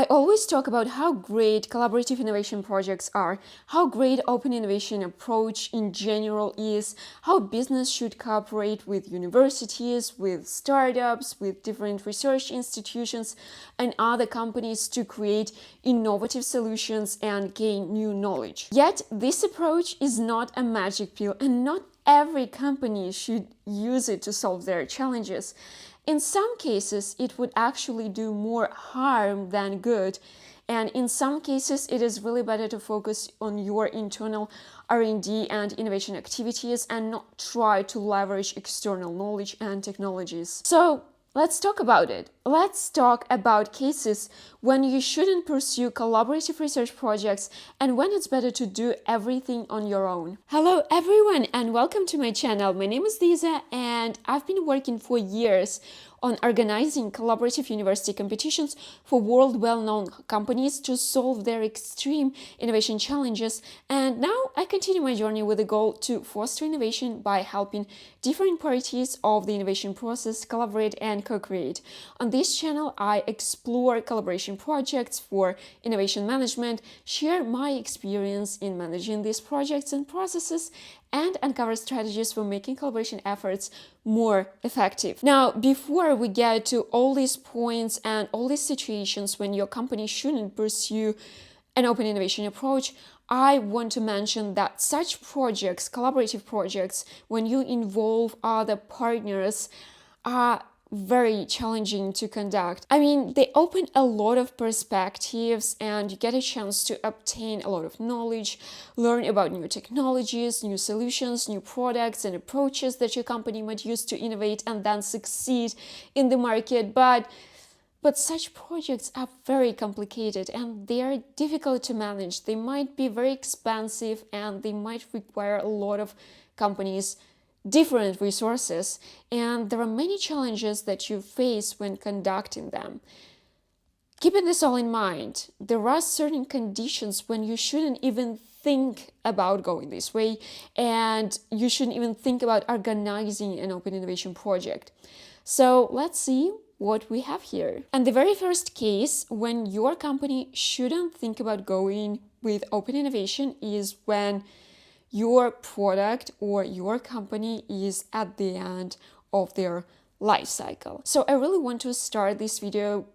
always talk about how great collaborative innovation projects are, how great open innovation approach in general is, how business should cooperate with universities, with startups, with different research institutions and other companies to create innovative solutions and gain new knowledge. Yet this approach is not a magic pill, and not every company should use it to solve their challenges. In some cases, it would actually do more harm than good. And in some cases, it is really better to focus on your internal R&D and innovation activities and not try to leverage external knowledge and technologies. So let's talk about it. Let's talk about cases when you shouldn't pursue collaborative research projects and when it's better to do everything on your own. Hello everyone and welcome to my channel. My name is Lisa and I've been working for years on organizing collaborative university competitions for world well-known companies to solve their extreme innovation challenges. And now I continue my journey with the goal to foster innovation by helping different parties of the innovation process collaborate and co-create. On this channel, I explore collaboration projects for innovation management, share my experience in managing these projects and processes, and uncover strategies for making collaboration efforts more effective. Now, before we get to all these points and all these situations when your company shouldn't pursue an open innovation approach, I want to mention that such projects, collaborative projects, when you involve other partners, are very challenging to conduct. I mean, they open a lot of perspectives and you get a chance to obtain a lot of knowledge, learn about new technologies, new solutions, new products and approaches that your company might use to innovate and then succeed in the market. But such projects are very complicated and they are difficult to manage. They might be very expensive and they might require a lot of companies' different resources, and there are many challenges that you face when conducting them. Keeping this all in mind, there are certain conditions when you shouldn't even think about going this way, and you shouldn't even think about organizing an open innovation project. So let's see what we have here. And the very first case when your company shouldn't think about going with open innovation is when your product or your company is at the end of their life cycle. So I really want to start this video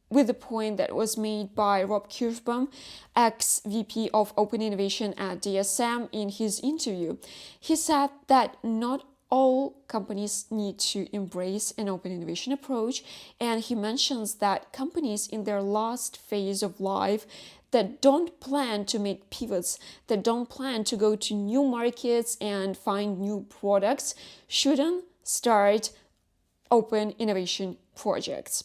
with the point that was made by Rob Kirschbaum, ex-VP of Open Innovation at DSM, in his interview. He said that not all companies need to embrace an open innovation approach, and he mentions that companies in their last phase of life that don't plan to make pivots, that don't plan to go to new markets and find new products, shouldn't start open innovation projects.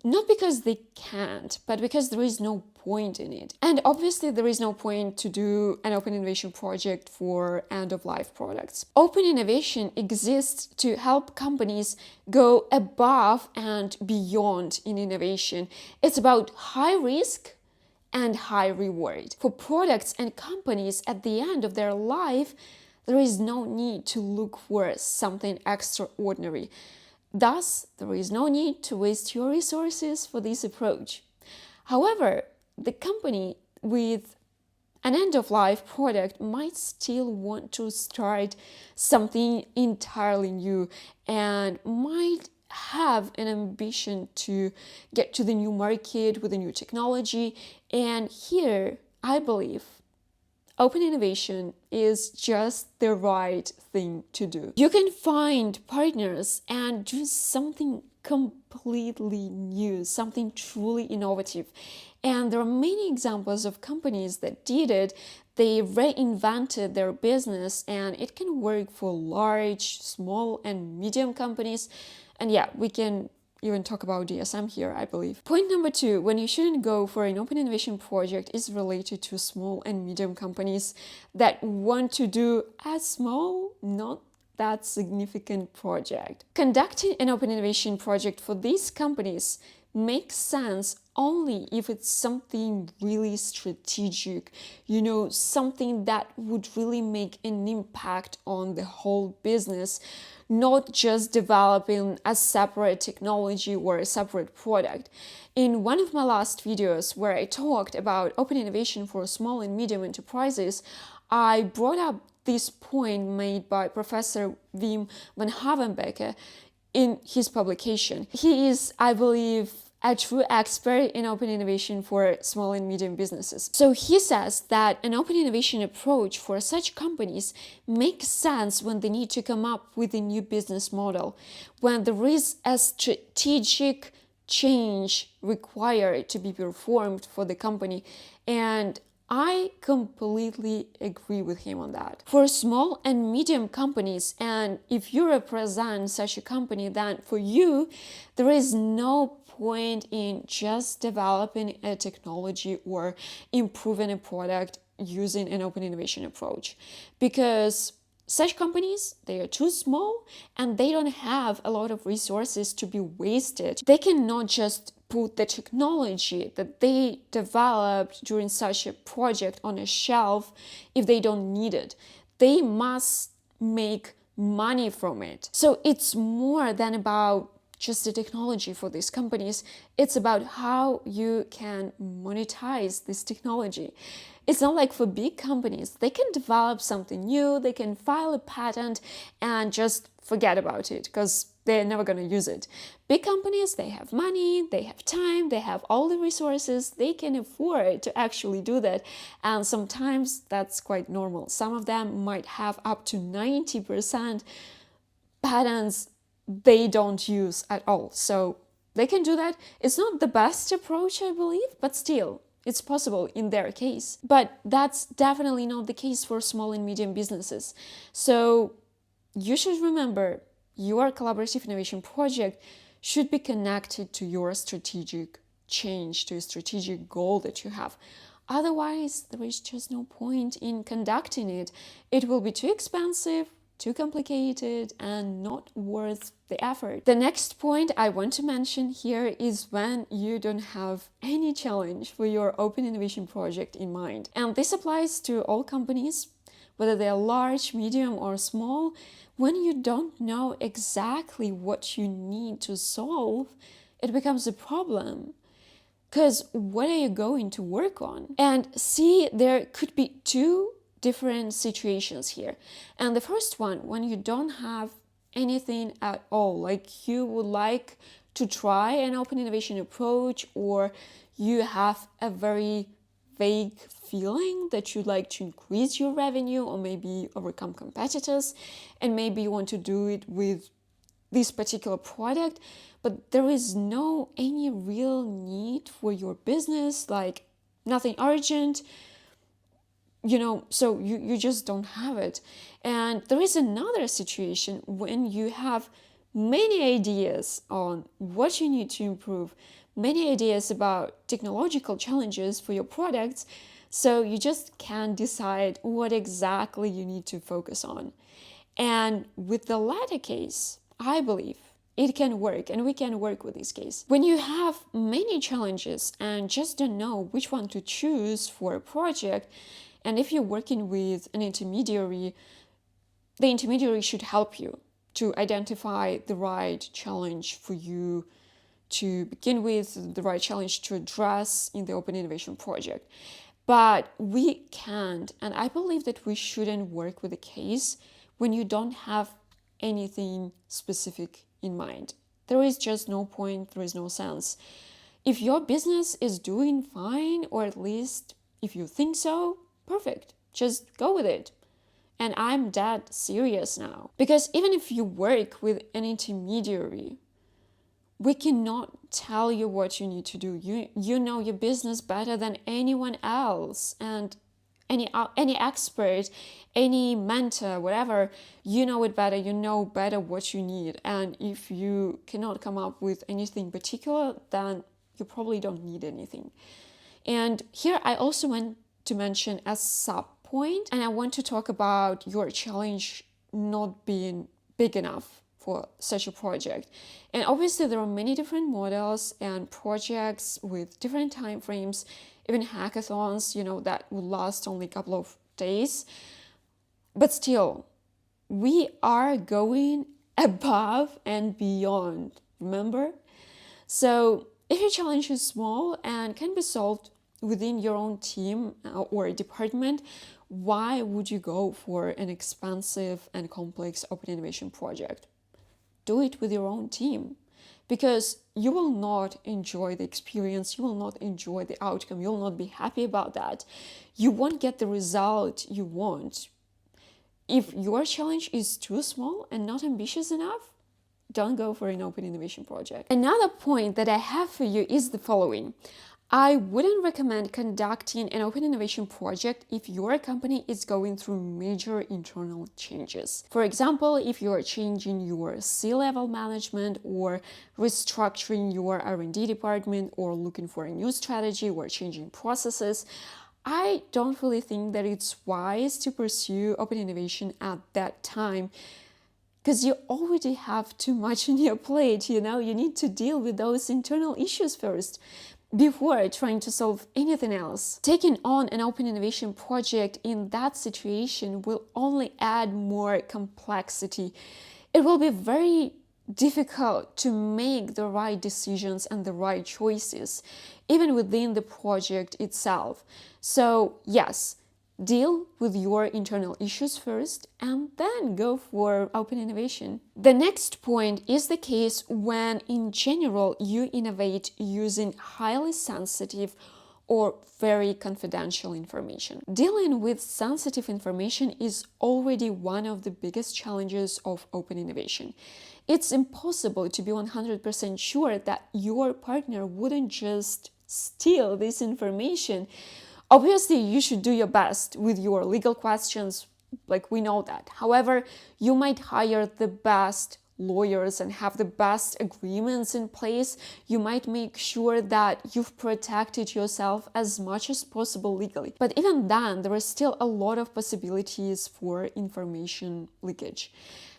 Not because they can't, but because there is no point in it. And obviously there is no point to do an open innovation project for end-of-life products. Open innovation exists to help companies go above and beyond in innovation. It's about high risk and high reward. For products and companies at the end of their life, there is no need to look for something extraordinary. Thus, there is no need to waste your resources for this approach. However, the company with an end-of-life product might still want to start something entirely new and might have an ambition to get to the new market with a new technology. And here, I believe, open innovation is just the right thing to do. You can find partners and do something completely new, something truly innovative. And there are many examples of companies that did it. They reinvented their business and it can work for large, small, and medium companies. And yeah, we can even talk about DSM here, I believe. Point number 2, when you shouldn't go for an open innovation project, is related to small and medium companies that want to do a small, not that significant project. Conducting an open innovation project for these companies makes sense only if it's something really strategic, something that would really make an impact on the whole business, not just developing a separate technology or a separate product. In one of my last videos where I talked about open innovation for small and medium enterprises, I brought up this point made by Professor Wim van Havenbekke in his publication. He is, I believe, a true expert in open innovation for small and medium businesses. So he says that an open innovation approach for such companies makes sense when they need to come up with a new business model, when there is a strategic change required to be performed for the company. And I completely agree with him on that. For small and medium companies, and if you represent such a company, then for you, there is no point in just developing a technology or improving a product using an open innovation approach. Because such companies, they are too small and they don't have a lot of resources to be wasted. They cannot just put the technology that they developed during such a project on a shelf if they don't need it. They must make money from it. So it's more than about just the technology for these companies. It's about how you can monetize this technology. It's not like for big companies. They can develop something new, they can file a patent and just forget about it because they're never going to use it. Big companies, they have money, they have time, they have all the resources, they can afford to actually do that. And sometimes that's quite normal. Some of them might have up to 90% patents they don't use at all. So they can do that. It's not the best approach, I believe, but still, it's possible in their case. But that's definitely not the case for small and medium businesses. So you should remember your collaborative innovation project should be connected to your strategic change, to a strategic goal that you have. Otherwise, there is just no point in conducting it. It will be too expensive, too complicated, and not worth the effort. The next point I want to mention here is when you don't have any challenge for your open innovation project in mind. And this applies to all companies, whether they're large, medium, or small. When you don't know exactly what you need to solve, it becomes a problem. Because what are you going to work on? And see, there could be two different situations here. And the first one, when you don't have anything at all, like you would like to try an open innovation approach, or you have a very vague feeling that you'd like to increase your revenue or maybe overcome competitors, and maybe you want to do it with this particular product, but there is no any real need for your business, like nothing urgent, so you just don't have it. And there is another situation when you have many ideas on what you need to improve, many ideas about technological challenges for your products, so you just can't decide what exactly you need to focus on. And with the latter case, I believe it can work, and we can work with this case. When you have many challenges and just don't know which one to choose for a project, and if you're working with an intermediary, the intermediary should help you to identify the right challenge for you to begin with, the right challenge to address in the open innovation project. But we can't, and I believe that we shouldn't work with a case when you don't have anything specific in mind. There is just no point, there is no sense. If your business is doing fine, or at least if you think so, perfect, just go with it. And I'm that serious now. Because even if you work with an intermediary, we cannot tell you what you need to do. You know your business better than anyone else. And any expert, any mentor, whatever, you know it better. You know better what you need. And if you cannot come up with anything particular, then you probably don't need anything. And here I also want to mention a sub point, and I want to talk about your challenge not being big enough for such a project. And obviously there are many different models and projects with different time frames, even hackathons, that will last only a couple of days. But still, we are going above and beyond, remember? So if your challenge is small and can be solved within your own team or department, why would you go for an expensive and complex open innovation project? Do it with your own team, because you will not enjoy the experience, you will not enjoy the outcome, you will not be happy about that. You won't get the result you want. If your challenge is too small and not ambitious enough, don't go for an open innovation project. Another point that I have for you is the following. I wouldn't recommend conducting an open innovation project if your company is going through major internal changes. For example, if you are changing your C-level management or restructuring your R&D department or looking for a new strategy or changing processes, I don't really think that it's wise to pursue open innovation at that time, because you already have too much on your plate. You need to deal with those internal issues first before trying to solve anything else. Taking on an open innovation project in that situation will only add more complexity. It will be very difficult to make the right decisions and the right choices, even within the project itself. So yes, deal with your internal issues first and then go for open innovation. The next point is the case when, in general, you innovate using highly sensitive or very confidential information. Dealing with sensitive information is already one of the biggest challenges of open innovation. It's impossible to be 100% sure that your partner wouldn't just steal this information. Obviously, you should do your best with your legal questions, like we know that. However, you might hire the best lawyers and have the best agreements in place. You might make sure that you've protected yourself as much as possible legally. But even then, there are still a lot of possibilities for information leakage.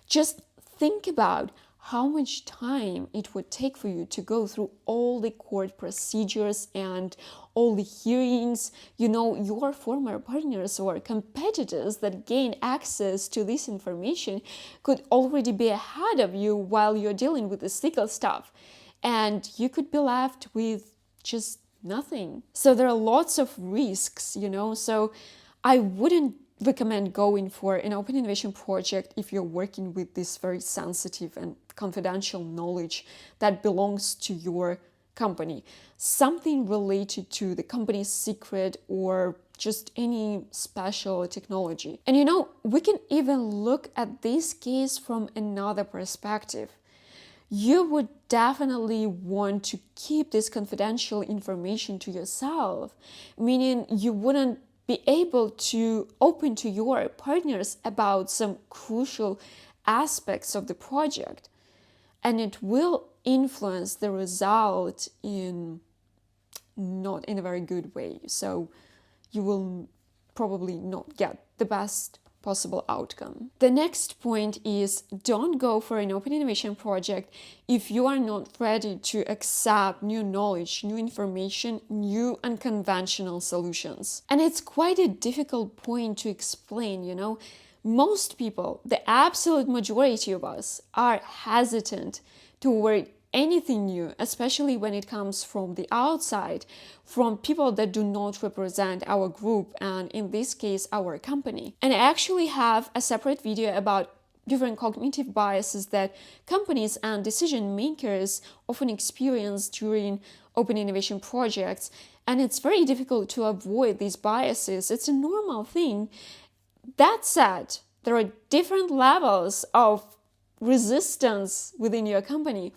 Just think about how much time it would take for you to go through all the court procedures and all the hearings. Your former partners or competitors that gain access to this information could already be ahead of you while you're dealing with this legal stuff, and you could be left with just nothing. So there are lots of risks, so I wouldn't recommend going for an open innovation project if you're working with this very sensitive and confidential knowledge that belongs to your company, something related to the company's secret or just any special technology. And we can even look at this case from another perspective. You would definitely want to keep this confidential information to yourself, meaning you wouldn't be able to open to your partners about some crucial aspects of the project. And it will influence the result not in a very good way. So you will probably not get the best possible outcome. The next point is, don't go for an open innovation project if you are not ready to accept new knowledge, new information, new unconventional solutions. And it's quite a difficult point to explain. Most people, the absolute majority of us, are hesitant toward anything new, especially when it comes from the outside, from people that do not represent our group, and in this case, our company. And I actually have a separate video about different cognitive biases that companies and decision makers often experience during open innovation projects. And it's very difficult to avoid these biases. It's a normal thing. That said, there are different levels of resistance within your company.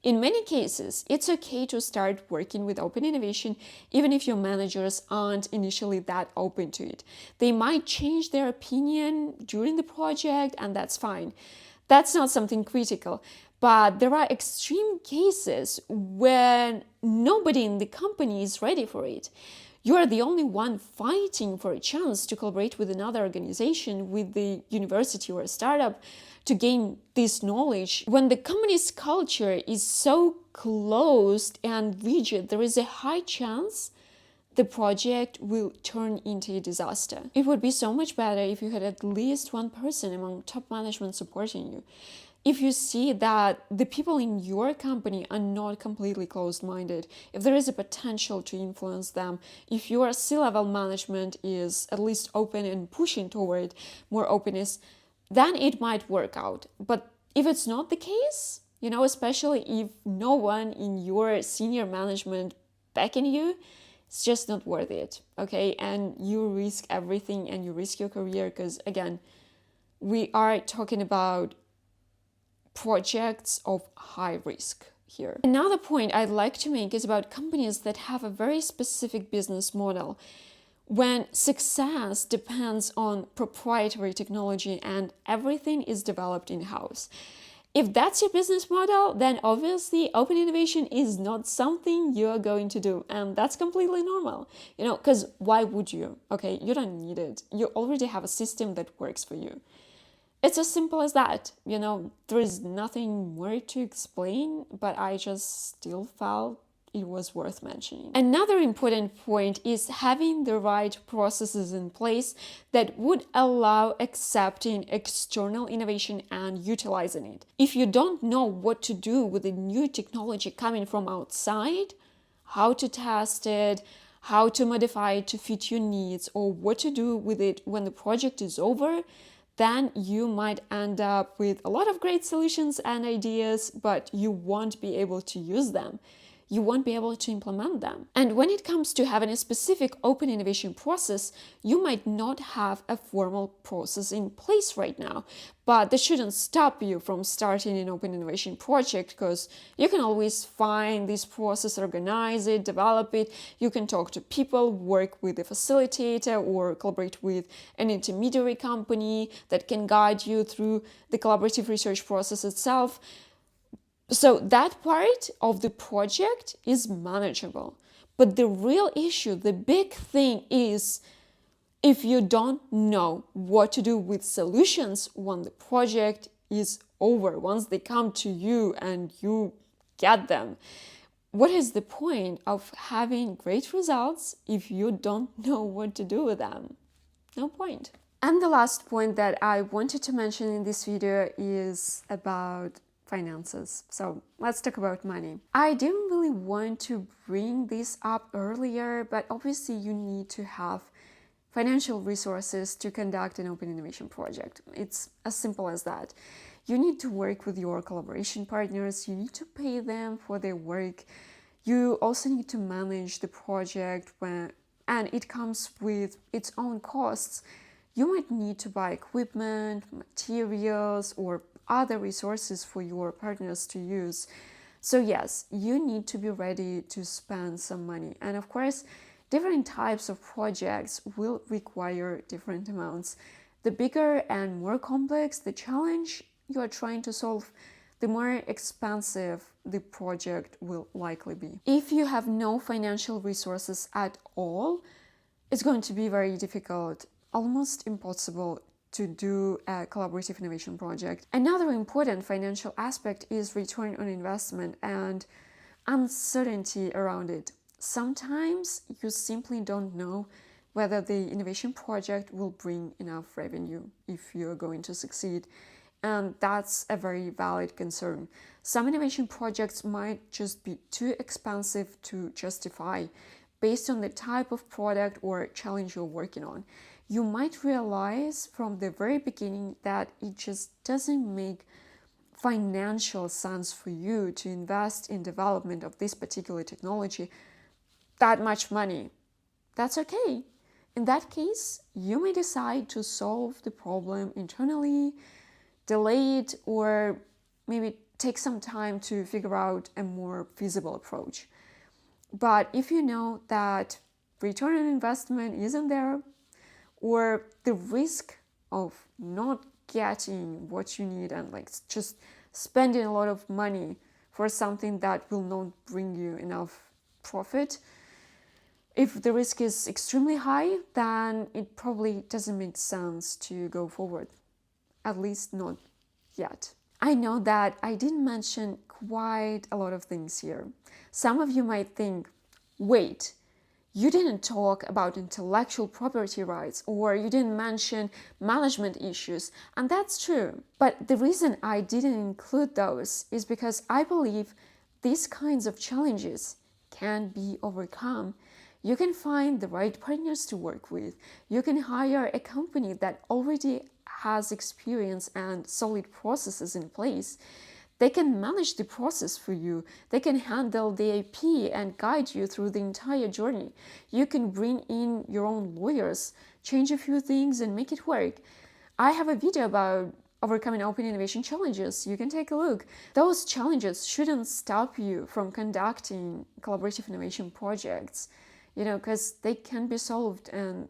In many cases, it's okay to start working with open innovation even if your managers aren't initially that open to it. They might change their opinion during the project, and that's fine. That's not something critical. But there are extreme cases when nobody in the company is ready for it. You are the only one fighting for a chance to collaborate with another organization, with the university or a startup, to gain this knowledge. When the company's culture is so closed and rigid, there is a high chance the project will turn into a disaster. It would be so much better if you had at least one person among top management supporting you. If you see that the people in your company are not completely closed-minded, if there is a potential to influence them, if your C-level management is at least open and pushing toward more openness, then it might work out. But if it's not the case, especially if no one in your senior management backing you, it's just not worth it, okay? And you risk everything and you risk your career because, again, we are talking about projects of high risk here. Another point I'd like to make is about companies that have a very specific business model when success depends on proprietary technology and everything is developed in-house. If that's your business model, then obviously open innovation is not something you're going to do. And that's completely normal, because why would you? Okay, you don't need it. You already have a system that works for you. It's as simple as that. There is nothing more to explain, but I just still felt it was worth mentioning. Another important point is having the right processes in place that would allow accepting external innovation and utilizing it. If you don't know what to do with the new technology coming from outside, how to test it, how to modify it to fit your needs, or what to do with it when the project is over, then you might end up with a lot of great solutions and ideas, but you won't be able to use them. You won't be able to implement them. And when it comes to having a specific open innovation process, you might not have a formal process in place right now, but that shouldn't stop you from starting an open innovation project because you can always find this process, organize it, develop it. You can talk to people, work with a facilitator, or collaborate with an intermediary company that can guide you through the collaborative research process itself. So that part of the project is manageable. But the real issue, the big thing is if you don't know what to do with solutions when the project is over, once they come to you and you get them. What is the point of having great results if you don't know what to do with them? No point. And the last point that I wanted to mention in this video is about finances. So let's talk about money. I didn't really want to bring this up earlier, but obviously you need to have financial resources to conduct an open innovation project. It's as simple as that. You need to work with your collaboration partners. You need to pay them for their work. You also need to manage the project and it comes with its own costs. You might need to buy equipment, materials, or other resources for your partners to use. So yes, you need to be ready to spend some money. And of course, different types of projects will require different amounts. The bigger and more complex the challenge you are trying to solve, the more expensive the project will likely be. If you have no financial resources at all, it's going to be very difficult, almost impossible to do a collaborative innovation project. Another important financial aspect is return on investment and uncertainty around it. Sometimes you simply don't know whether the innovation project will bring enough revenue if you're going to succeed. And that's a very valid concern. Some innovation projects might just be too expensive to justify based on the type of product or challenge you're working on. You might realize from the very beginning that it just doesn't make financial sense for you to invest in development of this particular technology that much money. That's okay. In that case, you may decide to solve the problem internally, delay it, or maybe take some time to figure out a more feasible approach. But if you know that return on investment isn't there, or the risk of not getting what you need and just spending a lot of money for something that will not bring you enough profit. If the risk is extremely high, then it probably doesn't make sense to go forward, at least not yet. I know that I didn't mention quite a lot of things here. Some of you might think, wait, you didn't talk about intellectual property rights, or you didn't mention management issues, and that's true. But the reason I didn't include those is because I believe these kinds of challenges can be overcome. You can find the right partners to work with. You can hire a company that already has experience and solid processes in place. They can manage the process for you. They can handle the IP and guide you through the entire journey. You can bring in your own lawyers, change a few things and make it work. I have a video about overcoming open innovation challenges. You can take a look. Those challenges shouldn't stop you from conducting collaborative innovation projects, because they can be solved and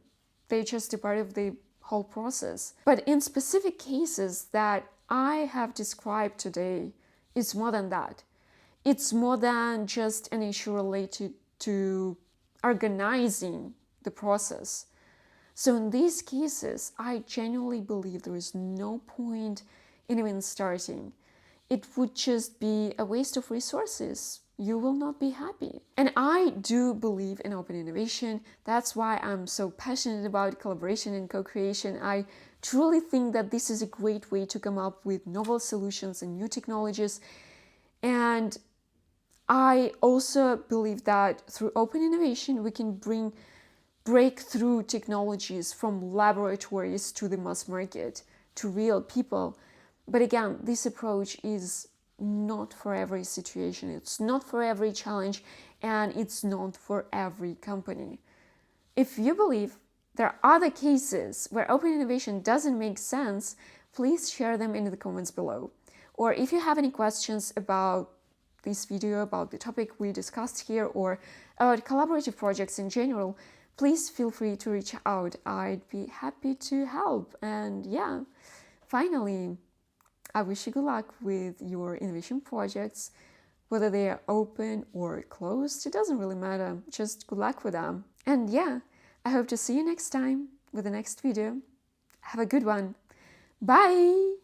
they're just a part of the whole process. But in specific cases that I have described today, it's more than that. It's more than just an issue related to organizing the process. So in these cases, I genuinely believe there is no point in even starting. It would just be a waste of resources. You will not be happy. And I do believe in open innovation. That's why I'm so passionate about collaboration and co-creation. I truly think that this is a great way to come up with novel solutions and new technologies. And I also believe that through open innovation, we can bring breakthrough technologies from laboratories to the mass market, to real people. But again, this approach is not for every situation, it's not for every challenge, and it's not for every company. If you believe there are other cases where open innovation doesn't make sense, please share them in the comments below. Or if you have any questions about this video, about the topic we discussed here, or about collaborative projects in general, please feel free to reach out. I'd be happy to help. And yeah, finally, I wish you good luck with your innovation projects, whether they are open or closed. It doesn't really matter. Just good luck with them. And yeah, I hope to see you next time with the next video. Have a good one. Bye!